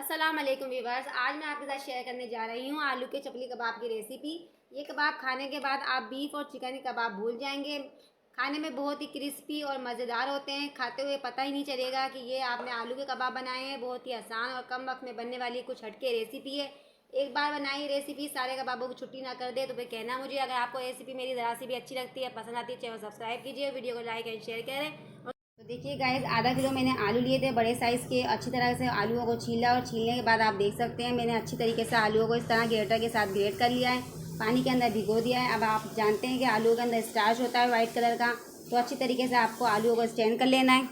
अस्सलाम वालेकुम व्यूअर्स। आज मैं आपके साथ शेयर करने जा रही हूँ आलू के चपली कबाब की रेसिपी। ये कबाब खाने के बाद आप बीफ और चिकन के कबाब भूल जाएंगे। खाने में बहुत ही क्रिस्पी और मज़ेदार होते हैं। खाते हुए पता ही नहीं चलेगा कि ये आपने आलू के कबाब बनाए हैं। बहुत ही आसान और कम वक्त में बनने वाली कुछ हटके रेसिपी है। एक बार बनाई रेसिपी सारे कबाबों को छुट्टी ना कर दे तो फिर कहना मुझे। अगर आपको रेसिपी मेरी ज़रा सी भी अच्छी लगती है, पसंद आती है, चैनल सब्सक्राइब कीजिए, वीडियो को लाइक एंड शेयर करें। तो देखिए गाइस, आधा किलो मैंने आलू लिए थे बड़े साइज़ के। अच्छी तरह से आलूओं को छीला और छीलने के बाद आप देख सकते हैं मैंने अच्छी तरीके से आलूओं को इस तरह ग्रेटर के साथ ग्रेट कर लिया है। पानी के अंदर भिगो दिया है। अब आप जानते हैं कि आलूओं के अंदर स्टार्च होता है वाइट कलर का, तो अच्छी तरीके से आपको आलूओं को स्टैंड कर लेना है।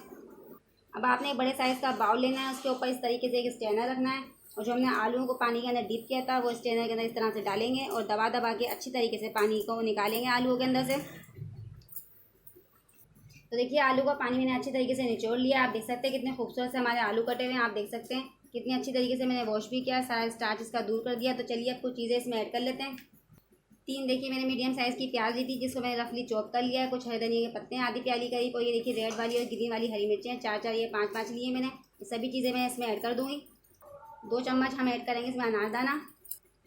अब आपने एक बड़े साइज़ का बाउल लेना है, उसके ऊपर इस तरीके से एक स्टैंडर रखना है और जो हमने आलूओं को पानी के अंदर डिप किया था वो स्टैंडर के अंदर इस तरह से डालेंगे और दबा दबा के अच्छी तरीके से पानी को निकालेंगे आलूओं के अंदर से। तो देखिए आलू का पानी मैंने अच्छी तरीके से निचोड़ लिया। आप देख सकते हैं कितने खूबसूरत से हमारे आलू कटे हुए हैं। आप देख सकते हैं कितनी अच्छी तरीके से मैंने वॉश भी किया, सारा स्टार्च इसका दूर कर दिया। तो चलिए अब कुछ चीज़ें इसमें ऐड कर लेते हैं। तीन देखिए मैंने मीडियम साइज़ की प्याज ली थी जिसको मैंने रफली चॉप कर लिया है। कुछ हरे धनिया के पत्ते हैं, आधी प्याली करीब, और ये देखिए रेड वाली और ग्रीन वाली हरी मिर्चें हैं, चार चार, ये पाँच पाँच लिए मैंने। ये सभी चीज़ें मैं इसमें ऐड कर दूँगी। 2 चम्मच हम ऐड करेंगे इसमें अनारदाना।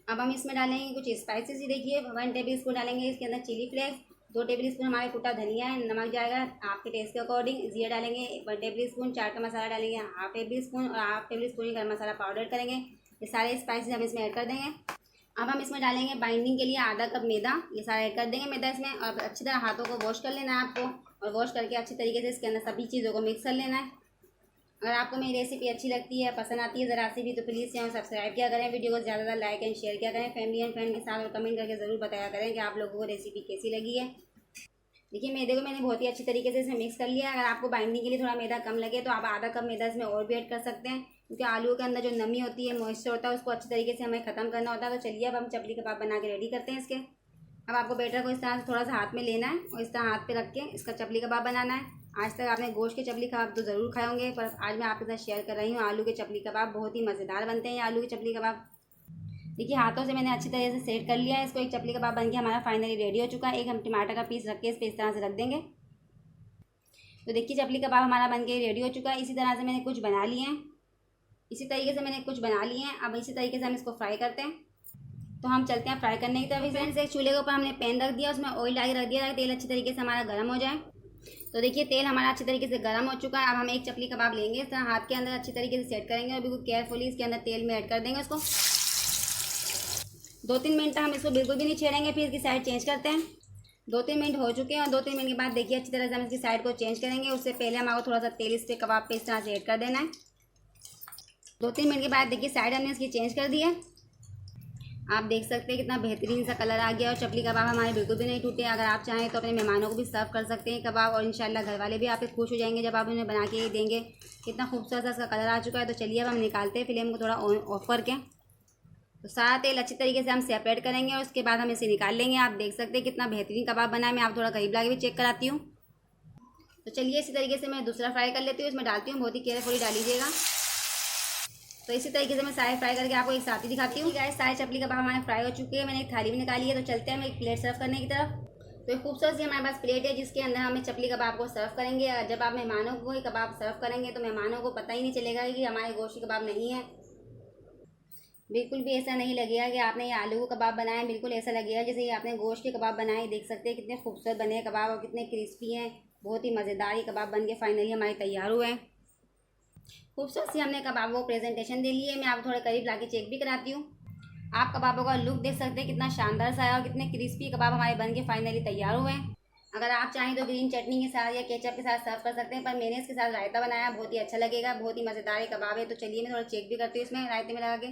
अब हम इसमें डालेंगे कुछ स्पाइसेस। देखिए 1 टेबल स्पून डालेंगे इसके अंदर चिली फ्लेक्स, 2 टेबल स्पून हमारे कुटा धनिया है, नमक जाएगा आपके टेस्ट के अकॉर्डिंग, जीरा डालेंगे 1 टेबल स्पून, चाट का मसाला डालेंगे हाफ टेबल स्पून और हाफ टेबल स्पून गर्म मसाला पाउडर करेंगे। ये सारे स्पाइसेस हम इसमें ऐड कर देंगे। अब हम इसमें डालेंगे बाइंडिंग के लिए आधा कप मैदा। ये सारा ऐड कर देंगे मैदा इसमें, और अच्छी तरह हाथों को वॉश कर लेना है आपको, और वॉश करके अच्छी तरीके से इसके अंदर सभी चीज़ों को मिक्स कर लेना है। अगर आपको मेरी रेसिपी अच्छी लगती है, पसंद आती है ज़रा सी भी, तो प्लीज़ चैनल सब्सक्राइब किया करें, वीडियो को ज़्यादा लाइक एंड शेयर किया करें फैमिली एंड फ्रेंड के साथ, और कमेंट करके ज़रूर बताया करें कि आप लोगों को रेसिपी कैसी लगी है। देखिए मैदे को मैंने बहुत ही अच्छी तरीके से इसमें मिक्स कर लिया है। अगर आपको बाइंडिंग के लिए थोड़ा मैदा कम लगे तो आप आधा कप मैदा इसमें और भी ऐड कर सकते हैं, क्योंकि आलू के अंदर जो नमी होती है, मॉइस्चर होता है, उसको अच्छी तरीके से हमें ख़त्म करना होता है। तो चलिए अब हम चपली कबाब बना के रेडी करते हैं इसके। अब आपको बैटर को इस तरह से थोड़ा सा हाथ में लेना है और इस तरह हाथ पे रख के इसका चपली कबाब बनाना है। आज तक आपने गोश्त के चपली कबाब तो ज़रूर खाए होंगे, पर आज मैं आपके साथ शेयर कर रही हूँ आलू के चपली कबाब। बहुत ही मज़ेदार बनते हैं ये आलू के चपली कबाब। देखिए हाथों से मैंने अच्छी तरह से सेट कर लिया है इसको। एक चपली कबाब बन के हमारा फाइनली रेडी हो चुका है। एक हम टमाटर का पीस रख के इस पर इस तरह से रख देंगे। तो देखिए चपली कबाब हमारा बन के रेडी हो चुका है। इसी तरह से मैंने कुछ बना लिए हैं, इसी तरीके से मैंने कुछ बना लिए हैं। अब इसी तरीके से हम इसको फ्राई करते हैं। तो हम चलते हैं फ्राई करने की तरफ। फ्रेंड्स एक चूल्हे के ऊपर हमने पैन रख दिया, उसमें ऑयल डाल के रख दिया, तेल अच्छी तरीके से हमारा गर्म हो जाए। तो देखिए तेल हमारा अच्छी तरीके से गर्म हो चुका है। अब हम एक चपली कबाब लेंगे, इस तरह हाथ के अंदर अच्छी तरीके से सेट करेंगे और बिल्कुल केयरफुली इसके अंदर तेल में ऐड कर देंगे उसको। 2-3 मिनट तक हम इसको बिल्कुल भी नहीं छेड़ेंगे, फिर इसकी साइड चेंज करते हैं। 2-3 मिनट हो चुके हैं और 2-3 मिनट के बाद देखिए अच्छी तरह से हम इसकी साइड को चेंज करेंगे। उससे पहले हमारे थोड़ा सा तेल इस पे कबाब पे इस तरह से ऐड कर देना है। 2-3 मिनट के बाद देखिए साइड हमने इसकी चेंज कर दी है। आप देख सकते हैं कितना बेहतरीन सा कलर आ गया और चपली कबाब हमारे बिल्कुल भी नहीं टूटे। अगर आप चाहें तो अपने मेहमानों को भी सर्व कर सकते हैं कबाब, और इंशाल्लाह घर वाले भी आपसे खुश हो जाएंगे जब आप उन्हें बना के देंगे। कितना खूबसूरत सा इसका कलर आ चुका है। तो चलिए अब हम निकालते हैं फ्लेम को थोड़ा ऑफ करके। तो सारा तेल अच्छी तरीके से हम सेपरेट करेंगे और उसके बाद हम इसे निकाल लेंगे। आप देख सकते हैं कितना बेहतरीन कबाब बना है। मैं आप थोड़ा करीब ला के भी चेक कराती हूँ। तो चलिए इसी तरीके से मैं दूसरा फ्राई कर लेती हूँ, इसमें डालती हूँ, बहुत ही केयरफुली डालीजिएगा। तो इसी तरीके से मैं सारे फ्राई करके आपको एक साथ ही दिखाती हूँ। गाइस सारे चपली कबाब हमारे फ्राई हो चुके हैं, मैंने एक थाली में निकाली है। तो चलते हैं हम एक प्लेट सर्व करने की तरफ। तो एक खूबसूरत सी हमारे पास प्लेट है जिसके अंदर हमें चपली कबाब को सर्व करेंगे। जब आप मेहमानों को ही कबाब सर्व करेंगे तो मेहमानों को पता ही नहीं चलेगा कि हमारे गोश्त कबाब नहीं है। बिल्कुल भी ऐसा नहीं लगेगा कि आपने ये आलू का कबाब बनाया, बिल्कुल ऐसा लगेगा जैसे ये आपने गोश्त के कबाब बनाए। देख सकते हैं कितने खूबसूरत बने हैं कबाब और कितने क्रिस्पी हैं। बहुत ही मज़ेदार ये कबाब बन के फाइनली हमारे तैयार हुए हैं। खूबसूरत सी हमने कबाबों को प्रेजेंटेशन दे ली है। मैं आपको थोड़े करीब ला के चेक भी कराती हूँ। आप कबाबों का लुक देख सकते हैं कितना शानदार सा है और कितने क्रिस्पी कबाब हमारे बन के फाइनली तैयार हुए हैं। अगर आप चाहें तो ग्रीन चटनी के साथ या केचप के साथ सर्व कर सकते हैं, पर मैंने इसके साथ रायता बनाया, बहुत ही अच्छा लगेगा। बहुत ही मज़ेदार कबाब है। तो चलिए मैं थोड़ा चेक भी करती हूँ इसमें रायते में लगा के।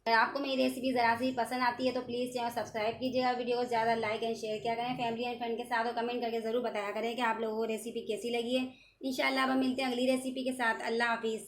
अगर आपको मेरी रेसिपी ज़रा सी पसंद आती है तो प्लीज़ चैनल सब्सक्राइब कीजिएगा, वीडियो को ज़्यादा लाइक एंड शेयर किया करें फैमिली एंड फ्रेंड के साथ, और कमेंट करके ज़रूर बताया करें कि आप लोगों को रेसिपी कैसी लगी है। इंशाल्लाह अब हम मिलते हैं अगली रेसिपी के साथ। अल्लाह हाफिज़।